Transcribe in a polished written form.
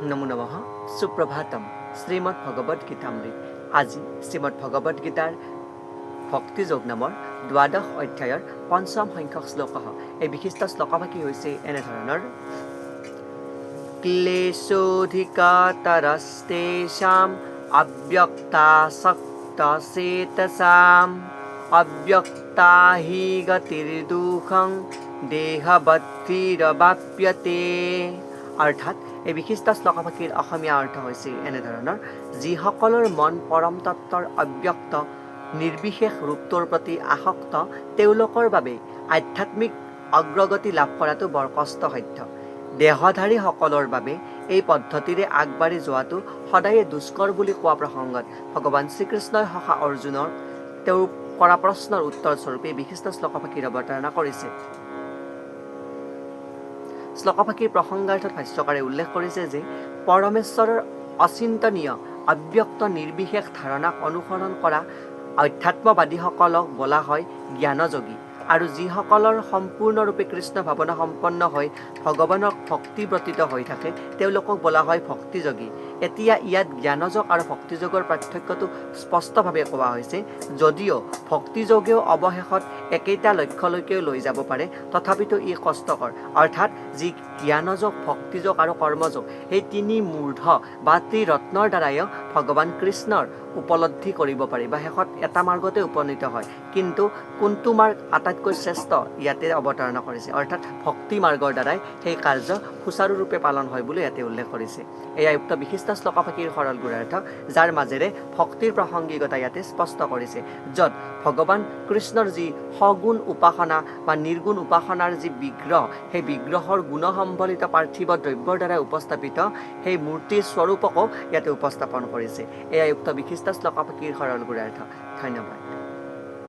নমো নমঃ সুপ্ৰভাতম শ্ৰীমৎ ভগবত গীতামৃত আজি শ্ৰীমৎ ভগবত গীতাৰ ভক্তিযোগ নামৰ দ্বাদশ অধ্যায়ৰ পঞ্চম সংখ্যক শ্লোক এই বিশিষ্ট শ্লোকভাগী হৈছে এনেধৰণৰ ক্লেশোধিকাতৰস্তেষাম অব্যক্তাসক্তচেতসাম অব্যক্তা হি গতিৰ্দুঃখং দেহবদ্ধিৰবাপ্যতে। অৰ্থাৎ এই বিশিষ্ট শ্লোকভাগীৰ অসমীয়া অৰ্থ হৈছে এনেধৰণৰ যিসকলৰ মন পৰম তত্ত্বৰ অব্যক্ত নিৰ্বিশেষ ৰূপটোৰ প্ৰতি আসক্ত তেওঁলোকৰ বাবে আধ্যাত্মিক অগ্ৰগতি লাভ কৰাটো বৰ কষ্টসাধ্য। দেহধাৰীসকলৰ বাবে এই পদ্ধতিৰে আগবাঢ়ি যোৱাটো সদায়ে দুষ্কৰ বুলি কোৱা প্ৰসংগত ভগৱান শ্ৰীকৃষ্ণই সখা অৰ্জুনৰ তেওঁৰ কৰা প্ৰশ্নৰ উত্তৰ স্বৰূপে বিশিষ্ট শ্লোকভাগীৰ অৱতাৰণা কৰিছে। শ্লোকভাগীৰ প্ৰসংগাৰ্থত ভাষ্যকাৰে উল্লেখ কৰিছে যে পৰমেশ্বৰৰ অচিন্তনীয় অব্যক্ত নিৰ্বিশেষ ধাৰণাক অনুসৰণ কৰা অধ্যাত্মবাদীসকলক বোলা হয় জ্ঞানযোগী, আৰু যিসকলৰ সম্পূৰ্ণৰূপে কৃষ্ণ ভাৱনা সম্পন্ন হৈ ভগৱানক ভক্তিব্ৰতীত হৈ থাকে তেওঁলোকক বোলা হয় ভক্তিযোগী। এতিয়া ইয়াত জ্ঞানযোগ আৰু ভক্তিযোগৰ পাৰ্থক্যটো স্পষ্টভাৱে কোৱা হৈছে। যদিও ভক্তিযোগেও অৱশেষত একেটা লক্ষ্যলৈকে লৈ যাব পাৰে, তথাপিতো ই কষ্টকৰ। অৰ্থাৎ যি জ্ঞানযোগ, ভক্তিযোগ আৰু কৰ্মযোগ এই তিনি মূৰ্ধ বা ত্ৰিৰত্নৰ দ্বাৰাইও ভগৱান কৃষ্ণৰ উপলব্ধি কৰিব পাৰি বা শেষত এটা মাৰ্গতে উপনীত হয়। কিন্তু কোনটো মাৰ্গ আটাইতকৈ শ্ৰেষ্ঠ ইয়াতে অৱতাৰণা কৰিছে, অৰ্থাৎ ভক্তি মাৰ্গৰ দ্বাৰাই সেই কাৰ্য সুচাৰুৰূপে পালন হয় বুলি ইয়াতে উল্লেখ কৰিছে। এয়া উক্ত বিশিষ্ট শ্লোকভাগীৰ সৰল গুণাৰ্থ, যাৰ মাজেৰে ভক্তিৰ প্ৰাসংগিকতা ইয়াতে স্পষ্ট কৰিছে। য'ত ভগৱান কৃষ্ণৰ যি সগুণ উপাসনা বা নিৰ্গুণ উপাসনাৰ যি বিগ্ৰহ, সেই বিগ্ৰহৰ গুণসম্বলিত পাৰ্থিৱ দ্ৰব্যৰ দ্বাৰা উপস্থাপিত সেই মূৰ্তিৰ স্বৰূপকো ইয়াতে উপস্থাপন কৰিছে। এয়া উক্ত বিশিষ্ট শ্লোকভাগীৰ সৰল গুণাৰ্থ। ধন্যবাদ।